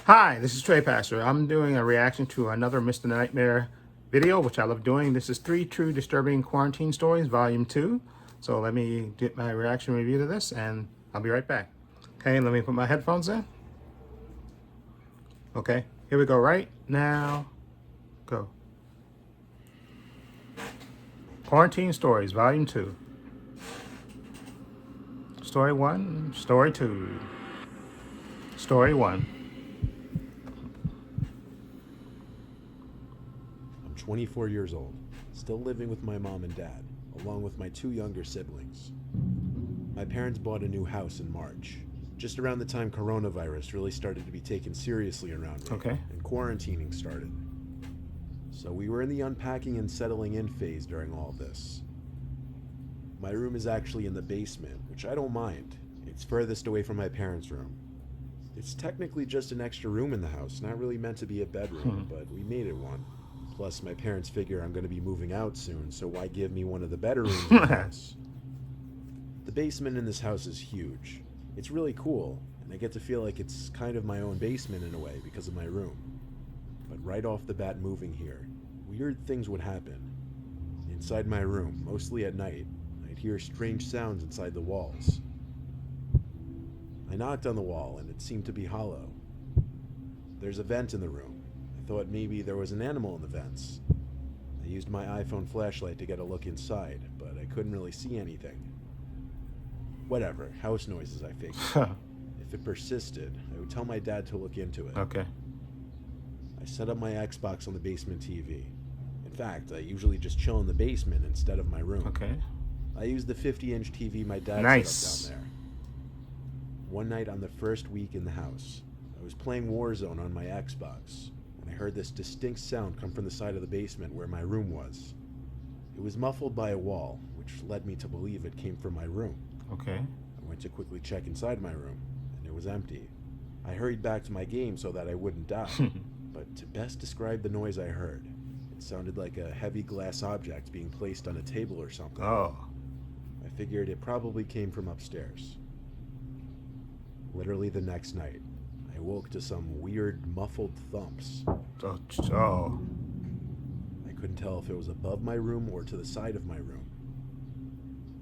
Hi, this is Trey Pastor. I'm doing a reaction to another Mr. Nightmare video, which I love doing. This is 3 True Disturbing Quarantine Stories, Volume 2. So let me get my reaction review to this, and I'll be right back. Okay, let me put my headphones in. Okay, here we go right now. Go. Quarantine Stories, Volume 2. Story 1, Story 2. Story 1. I'm 24 years old, still living with my mom and dad, along with my 2 younger siblings. My parents bought a new house in March, just around the time coronavirus really started to be taken seriously around me, Okay. and quarantining started. So we were in the unpacking and settling in phase during all this. My room is actually in the basement, which I don't mind. It's furthest away from my parents' room. It's technically just an extra room in the house, not really meant to be a bedroom, but we made it one. Plus, my parents figure I'm going to be moving out soon, so why give me one of the better rooms in the house? The basement in this house is huge. It's really cool, and I get to feel like it's kind of my own basement in a way because of my room. But right off the bat moving here, weird things would happen. Inside my room, mostly at night, I'd hear strange sounds inside the walls. I knocked on the wall, and it seemed to be hollow. There's a vent in the room. I thought maybe there was an animal in the vents. I used my iPhone flashlight to get a look inside, but I couldn't really see anything. Whatever, house noises, I figured. If it persisted, I would tell my dad to look into it. Okay. I set up my Xbox on the basement TV. In fact, I usually just chill in the basement instead of my room. Okay. I used the 50-inch TV my dad set up down there. One night on the first week in the house, I was playing Warzone on my Xbox, and I heard this distinct sound come from the side of the basement where my room was. It was muffled by a wall, which led me to believe it came from my room. Okay. I went to quickly check inside my room, and it was empty. I hurried back to my game so that I wouldn't die, but to best describe the noise I heard, it sounded like a heavy glass object being placed on a table or something. Oh. I figured it probably came from upstairs. Literally the next night, I woke to some weird muffled thumps. Oh. I couldn't tell if it was above my room or to the side of my room.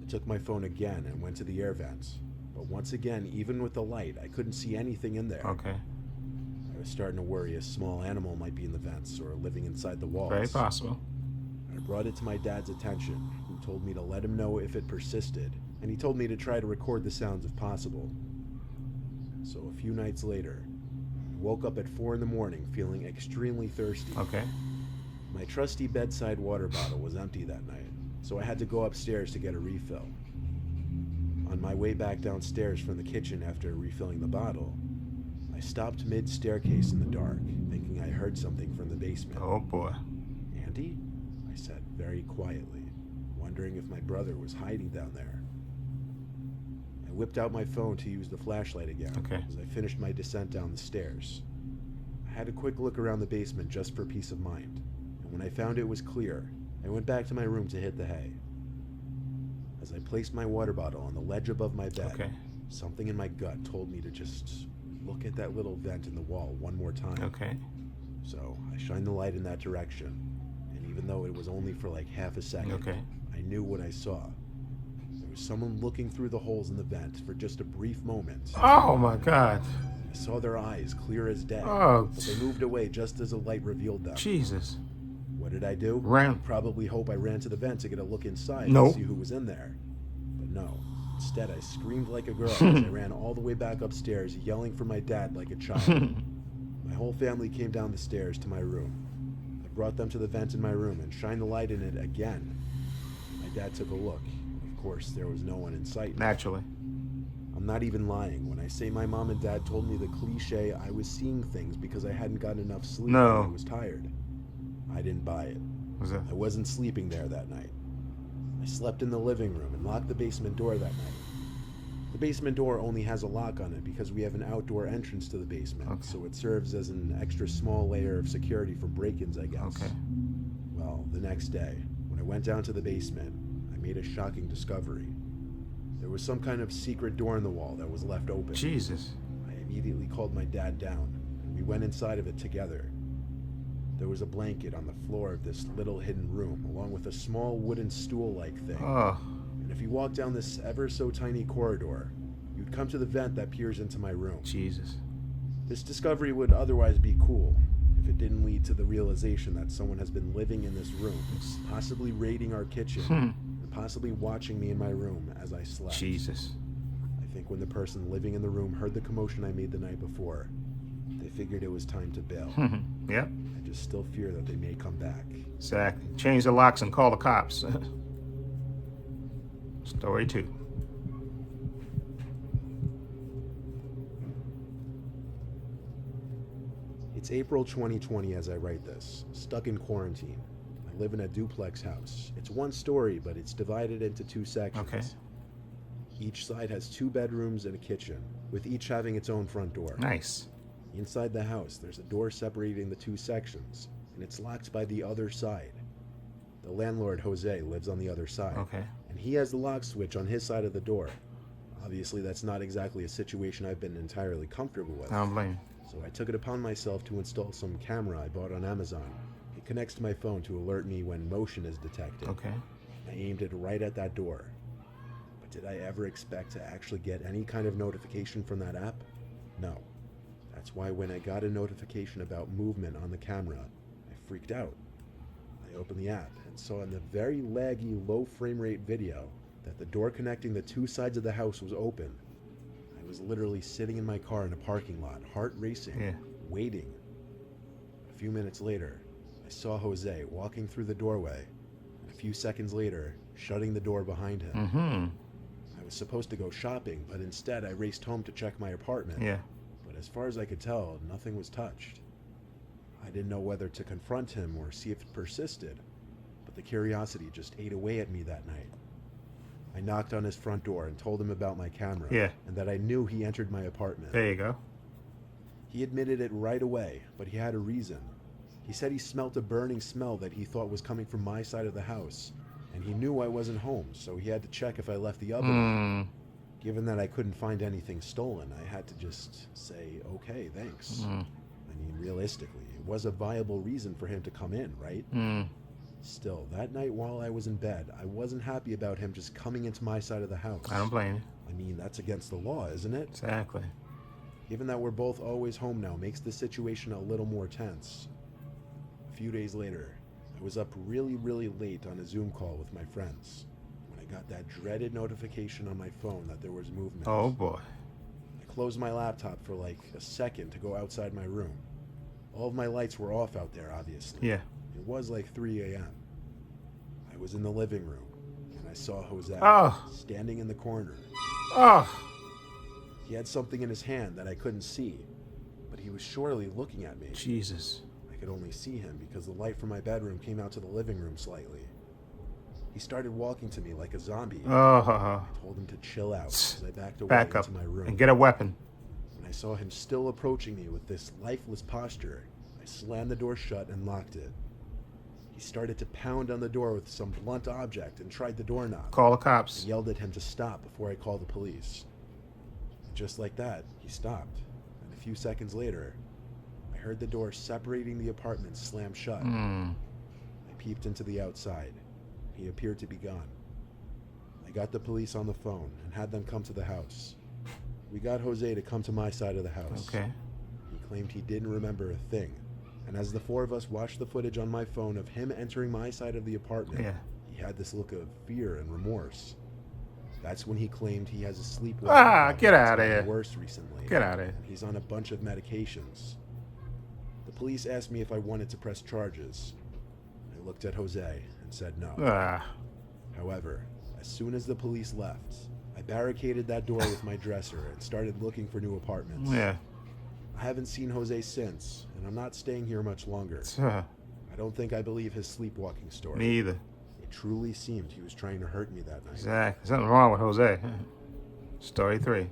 I took my phone again and went to the air vents, but once again, even with the light, I couldn't see anything in there. Okay. I was starting to worry a small animal might be in the vents or living inside the walls. Very possible. I brought it to my dad's attention, who told me to let him know if it persisted, and he told me to try to record the sounds if possible. So a few nights later, I woke up at 4 in the morning feeling extremely thirsty. Okay. My trusty bedside water bottle was empty that night, so I had to go upstairs to get a refill. On my way back downstairs from the kitchen after refilling the bottle, I stopped mid-staircase in the dark, thinking I heard something from the basement. Oh boy. "Andy?" I said very quietly, wondering if my brother was hiding down there. I whipped out my phone to use the flashlight again as I finished my descent down the stairs. I had a quick look around the basement just for peace of mind, and when I found it was clear, I went back to my room to hit the hay. As I placed my water bottle on the ledge above my bed, something in my gut told me to just look at that little vent in the wall one more time. Okay. So I shined the light in that direction, and even though it was only for like half a second, I knew what I saw. There was someone looking through the holes in the vent for just a brief moment. Oh my God. I saw their eyes clear as day, Oh. but they moved away just as the light revealed them. Jesus. What did I do? Ran. Probably hope I ran to the vent to get a look inside Nope. to see who was in there. But no. Instead, I screamed like a girl as I ran all the way back upstairs, yelling for my dad like a child. My whole family came down the stairs to my room. I brought them to the vent in my room and shined the light in it again. My dad took a look. Of course, there was no one in sight. Naturally. I'm not even lying when I say my mom and dad told me the cliche I was seeing things because I hadn't gotten enough sleep and I was tired. I didn't buy it. I wasn't sleeping there that night. I slept in the living room and locked the basement door that night. The basement door only has a lock on it because we have an outdoor entrance to the basement, so it serves as an extra small layer of security for break-ins, I guess. Well, the next day, when I went down to the basement, I made a shocking discovery. There was some kind of secret door in the wall that was left open. Jesus. I immediately called my dad down. We went inside of it together. There was a blanket on the floor of this little hidden room, along with a small wooden stool-like thing. Oh, And if you walk down this ever so tiny corridor, you'd come to the vent that peers into my room. Jesus. This discovery would otherwise be cool if it didn't lead to the realization that someone has been living in this room, possibly raiding our kitchen, and possibly watching me in my room as I slept. Jesus. I think when the person living in the room heard the commotion I made the night before, they figured it was time to bail. Yep. I just still fear that they may come back. Exactly. Change the locks and call the cops. Story 2. It's April 2020 as I write this, stuck in quarantine. I live in a duplex house. It's one story, but it's divided into 2 sections. Okay. Each side has 2 bedrooms and a kitchen, with each having its own front door. Nice. Inside the house, there's a door separating the 2 sections, and it's locked by the other side. The landlord, Jose, lives on the other side, Okay. and he has the lock switch on his side of the door. Obviously, that's not exactly a situation I've been entirely comfortable with. I don't blame So I took it upon myself to install some camera I bought on Amazon. It connects to my phone to alert me when motion is detected. you. Okay. I aimed it right at that door. But did I ever expect to actually get any kind of notification from that app? No. That's why when I got a notification about movement on the camera, I freaked out. I opened the app and saw in the very laggy, low frame rate video that the door connecting the 2 sides of the house was open. I was literally sitting in my car in a parking lot, heart racing, Yeah. waiting. A few minutes later, I saw Jose walking through the doorway, and a few seconds later, shutting the door behind him. Mm-hmm. I was supposed to go shopping, but instead I raced home to check my apartment. Yeah. But as far as I could tell, nothing was touched. I didn't know whether to confront him or see if it persisted, but the curiosity just ate away at me that night. I knocked on his front door and told him about my camera, Yeah. and that I knew he entered my apartment. There you go. He admitted it right away, but he had a reason. He said he smelt a burning smell that he thought was coming from my side of the house, and he knew I wasn't home, so he had to check if I left the oven on. Given that I couldn't find anything stolen, I had to just say, okay, thanks. I mean, realistically, it was a viable reason for him to come in, right? Still, that night while I was in bed, I wasn't happy about him just coming into my side of the house. I don't blame you. I mean, that's against the law, isn't it? Exactly. Given that we're both always home now makes the situation a little more tense. A few days later, I was up really, really late on a Zoom call with my friends when I got that dreaded notification on my phone that there was movement. Oh boy. I closed my laptop for like a second to go outside my room. All of my lights were off out there, obviously. Yeah. It was like 3 a.m. I was in the living room, and I saw Jose standing in the corner. Oh. He had something in his hand that I couldn't see, but he was surely looking at me. Jesus. I could only see him because the light from my bedroom came out to the living room slightly. He started walking to me like a zombie. Oh. I told him to chill out as I backed away Back up into my room. and get a weapon. When I saw him still approaching me with this lifeless posture, I slammed the door shut and locked it. He started to pound on the door with some blunt object and tried the doorknob. Call the I cops. yelled at him to stop before I called the police. And just like that, he stopped. And a few seconds later, I heard the door separating the apartment slam shut. I peeped into the outside. He appeared to be gone. I got the police on the phone and had them come to the house. We got Jose to come to my side of the house. Okay. He claimed he didn't remember a thing. And as the 4 of us watched the footage on my phone of him entering my side of the apartment, he had this look of fear and remorse. That's when he claimed he has a sleepwalking problem Get that's out of gotten here. worse recently. Get out of here. And he's on a bunch of medications. The police asked me if I wanted to press charges. I looked at Jose and said no. However, as soon as the police left, I barricaded that door with my dresser and started looking for new apartments. Yeah. I haven't seen Jose since, and I'm not staying here much longer. I don't think I believe his sleepwalking story. Me either. It truly seemed he was trying to hurt me that night. Exactly. Something wrong with Jose. Story 3.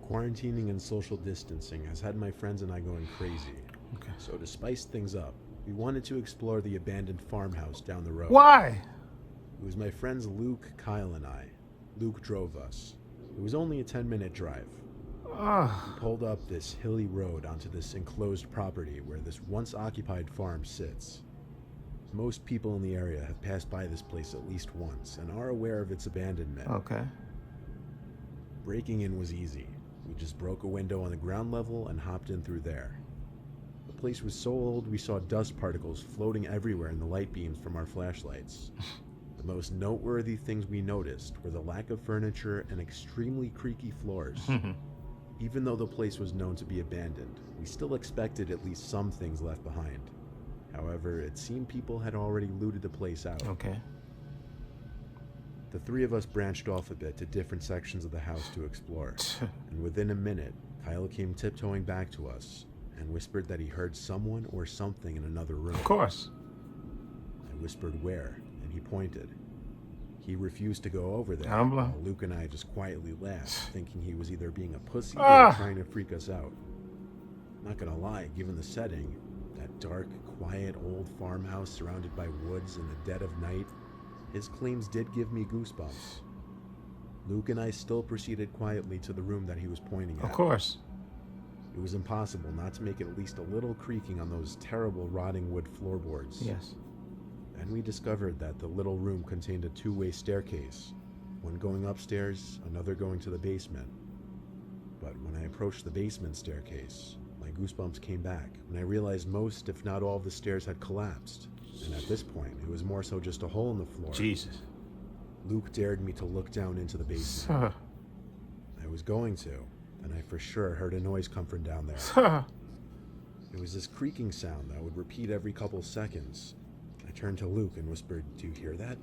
Quarantining and social distancing has had my friends and I going crazy. Okay. So to spice things up, we wanted to explore the abandoned farmhouse down the road. Why? It was my friends Luke, Kyle, and I. Luke drove us. It was only a 10-minute drive. Oh, We pulled up this hilly road onto this enclosed property where this once occupied farm sits. Most people in the area have passed by this place at least once and are aware of its abandonment. okay. Breaking in was easy. We just broke a window on the ground level and hopped in through there. The place was so old we saw dust particles floating everywhere in the light beams from our flashlights. The most noteworthy things we noticed were the lack of furniture and extremely creaky floors. Even though the place was known to be abandoned, we still expected at least some things left behind. However, it seemed people had already looted the place out. Okay. The three of us branched off a bit to different sections of the house to explore, and within a minute, Kyle came tiptoeing back to us and whispered that he heard someone or something in another room. Of course. I whispered where, and he pointed. He refused to go over there, I don't while Luke and I just quietly laughed, thinking he was either being a pussy or Ah! trying to freak us out. Not gonna lie, given the setting, that dark, quiet old farmhouse surrounded by woods in the dead of night, his claims did give me goosebumps. Luke and I still proceeded quietly to the room that he was pointing at. Of course. It was impossible not to make at least a little creaking on those terrible rotting wood floorboards. Yes. Then we discovered that the little room contained a two-way staircase, one going upstairs, another going to the basement. But when I approached the basement staircase, my goosebumps came back when I realized most, if not all, of the stairs had collapsed. And at this point, it was more so just a hole in the floor. Jesus. Luke dared me to look down into the basement. I was going to, and I for sure heard a noise come from down there. It was this creaking sound that would repeat every couple seconds. I turned to Luke and whispered, "Do you hear that?"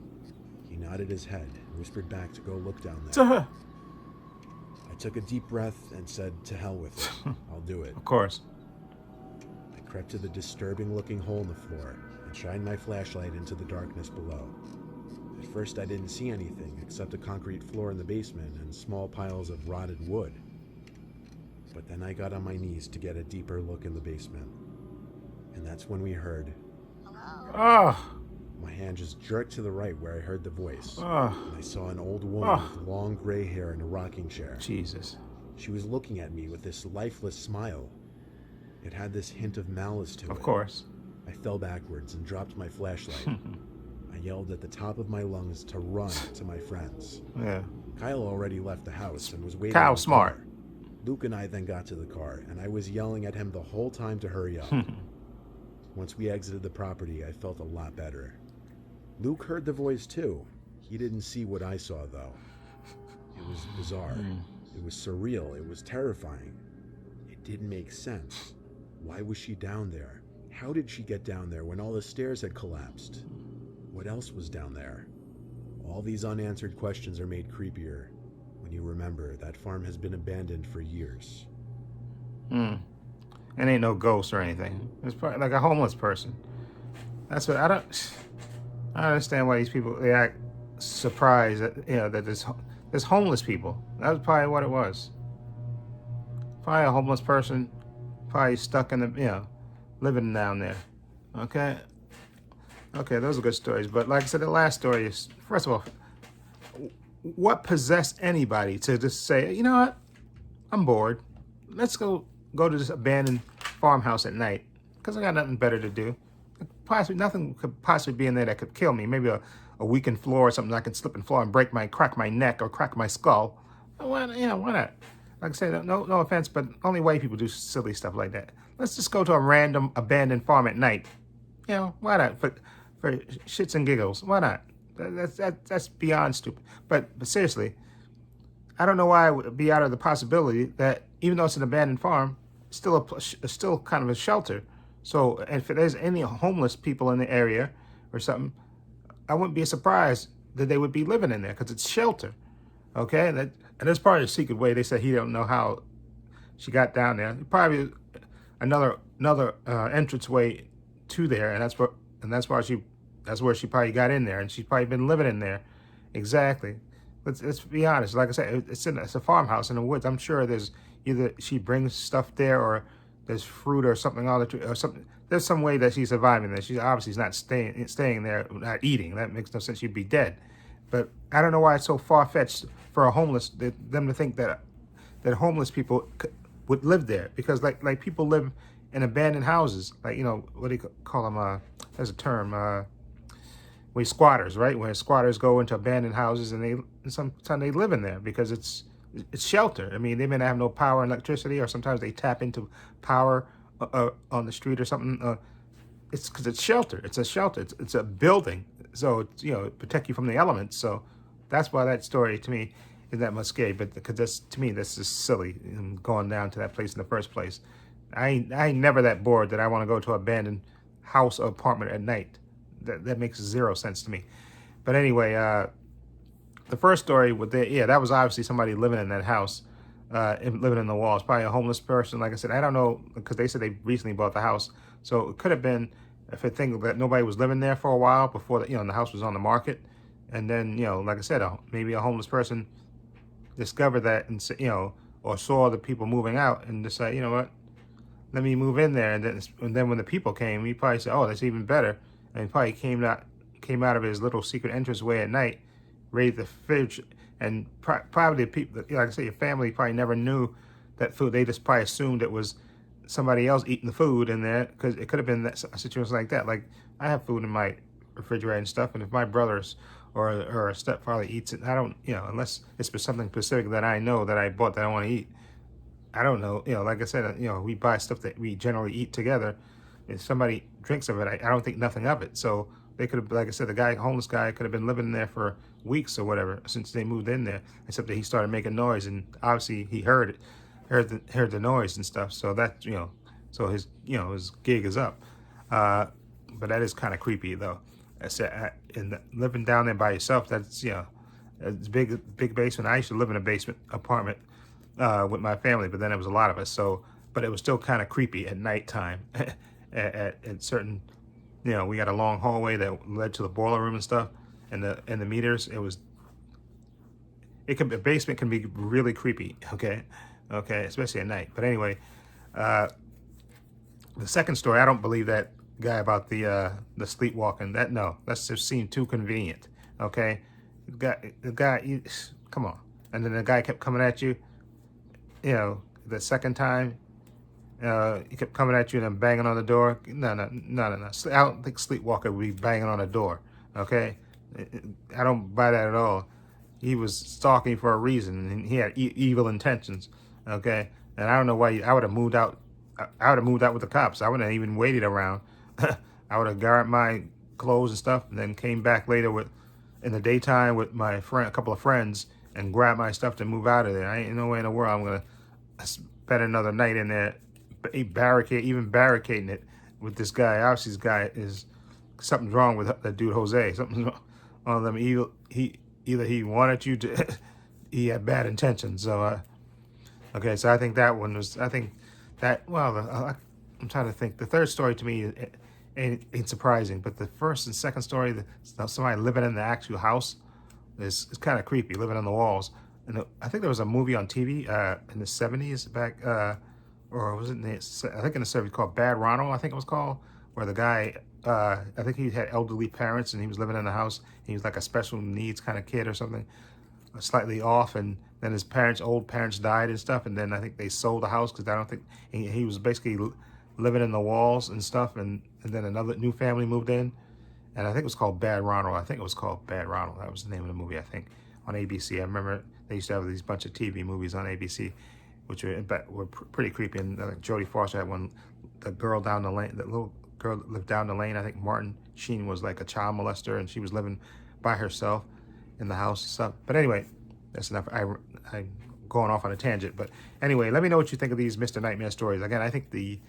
He nodded his head and whispered back to go look down there. I took a deep breath and said, "To hell with it. I'll do it." Of course. I crept to the disturbing-looking hole in the floor and shined my flashlight into the darkness below. At first I didn't see anything except a concrete floor in the basement and small piles of rotted wood. But then I got on my knees to get a deeper look in the basement. And that's when we heard... Oh. My hand just jerked to the right where I heard the voice. Oh. And I saw an old woman with long gray hair in a rocking chair. Jesus. She was looking at me with this lifeless smile. It had this hint of malice to it. Of course. I fell backwards and dropped my flashlight. I yelled at the top of my lungs to run to my friends. Yeah. Kyle already left the house and was waiting. Kyle in the smart. car. Luke and I then got to the car, and I was yelling at him the whole time to hurry up. Once we exited the property, I felt a lot better. Luke heard the voice too. He didn't see what I saw, though. It was bizarre. It was surreal. It was terrifying. It didn't make sense. Why was she down there? How did she get down there when all the stairs had collapsed? What else was down there? All these unanswered questions are made creepier when you remember that farm has been abandoned for years. It ain't no ghost or anything. It's probably like a homeless person. That's what I don't understand why these people, they act surprised that, you know, that there's homeless people. That was probably what it was. Probably a homeless person, probably stuck in the, you know, living down there. Okay, those are good stories. But like I said, the last story is, first of all, what possessed anybody to just say, you know what, I'm bored. Let's go to this abandoned farmhouse at night because I got nothing better to do. Possibly nothing could possibly be in there that could kill me. Maybe a weakened floor or something. I could slip and fall and crack my neck or crack my skull. Why not? Like I said, no offense, but only white people do silly stuff like that. Let's just go to a random abandoned farm at night. You know, why not? For shits and giggles, why not? That's beyond stupid. But seriously, I don't know why it would be out of the possibility that even though it's an abandoned farm, it's still kind of a shelter. So if there's any homeless people in the area or something, I wouldn't be surprised that they would be living in there because it's shelter. Okay, and that's probably a secret way. They said he don't know how she got down there. Probably another entranceway to there, and that's where she probably got in there, and she's probably been living in there. Exactly. Let's be honest. Like I said, it's a farmhouse in the woods. I'm sure there's either she brings stuff there or there's fruit or something or something. There's some way that she's surviving there. She's obviously not staying there, not eating. That makes no sense. She'd be dead. But I don't know why it's so far-fetched for a homeless, them to think that homeless people would live there, because like people live in abandoned houses, like, you know, what do you call them? There's a term, we squatters, right? Where squatters go into abandoned houses and sometimes they live in there because it's shelter. I mean, they may not have no power and electricity, or sometimes they tap into power on the street or something. It's because it's shelter. It's a shelter. It's a building, so it's, you know, protect you from the elements. So that's why that story to me is that much scary. But because that's, to me, that's just silly, going down to that place in the first place. I ain't never that bored that I want to go to an abandoned house or apartment at night. That makes zero sense to me. But anyway, the first story with that was obviously somebody living in that house, living in the walls. Probably a homeless person. Like I said, I don't know, because they said they recently bought the house, so it could have been if I think that nobody was living there for a while before the house was on the market, and then, like I said, maybe a homeless person discovered that and or saw the people moving out and decided, you know what, let me move in there. And then when the people came, he probably said, oh, that's even better. And he probably came out of his little secret entranceway at night, raided the fridge, and probably the people, like I say, your family probably never knew that food. They just probably assumed it was somebody else eating the food in there, because it could have been a situation like that. Like, I have food in my refrigerator and stuff, and if my brothers or a stepfather eats it, I don't, unless it's for something specific that I know that I bought that I want to eat. I don't know, like I said, we buy stuff that we generally eat together. If somebody drinks of it, I don't think nothing of it. So they could have, like I said, the homeless guy could have been living there for weeks or whatever since they moved in there, except that he started making noise, and obviously he heard the noise and stuff. So that, so his gig is up. But that is kind of creepy though. I said, living down there by yourself, that's, it's big basement. I used to live in a basement apartment with my family, but then it was a lot of us. So, but it was still kind of creepy at nighttime. at certain, we got a long hallway that led to the boiler room and stuff, and the meters. A basement can be really creepy. Okay, especially at night. But anyway, the second story, I don't believe that guy about the sleepwalking. That's just seemed too convenient. Okay, the guy, come on. And then the guy kept coming at you. The second time, he kept coming at you and then banging on the door. No. I don't think sleepwalker would be banging on a door. Okay, I don't buy that at all. He was stalking for a reason, and he had evil intentions. Okay, and I don't know why. I would have moved out. I would have moved out with the cops. I wouldn't have even waited around. I would have grabbed my clothes and stuff, and then came back later in the daytime with a couple of friends, and grab my stuff to move out of there. I ain't no way in the world I'm gonna spend another night in there, barricading it with this guy. Obviously, this guy is something's wrong with that dude Jose. Something's wrong on them. Either he wanted you to, he had bad intentions. So, okay. So I think that one was. I think that. Well, I'm trying to think. The third story to me ain't surprising, but the first and second story, somebody living in the actual house, is kind of creepy, living on the walls. And I think there was a movie on TV in the 70s back, or was it I think in the 70s called Bad Ronald, I think it was called, where the guy, I think he had elderly parents and he was living in the house. He was like a special needs kind of kid or something, slightly off, and then his old parents died and stuff, and then I think they sold the house because I don't think, he was basically living in the walls and stuff, and then another new family moved in. And I think it was called Bad Ronald. That was the name of the movie, I think, on ABC. I remember they used to have these bunch of TV movies on ABC, which were pretty creepy. And Jodie Foster had one, the girl down the lane, the little girl that lived down the lane. I think Martin Sheen was like a child molester, and she was living by herself in the house and stuff. But anyway, that's enough. I'm going off on a tangent. But anyway, let me know what you think of these Mr. Nightmare stories. Again, I think the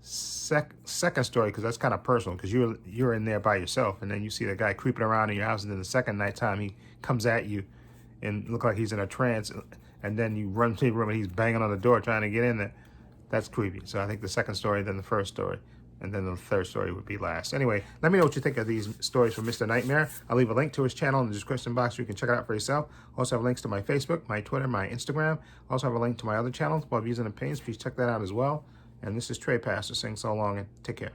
second story, because that's kind of personal, because you're in there by yourself, and then you see the guy creeping around in your house, and then the second nighttime he comes at you and look like he's in a trance, and then you run to your room and he's banging on the door trying to get in there. That's creepy. So I think the second story, then the first story, and then the third story would be last. Anyway, let me know what you think of these stories from Mr. Nightmare. I'll leave a link to his channel in the description box so you can check it out for yourself. Also have links to my Facebook, my Twitter, my Instagram. Also have a link to my other channels, Bob Using the Pains. Please check that out as well. And this is Trey Pastor saying so long and take care.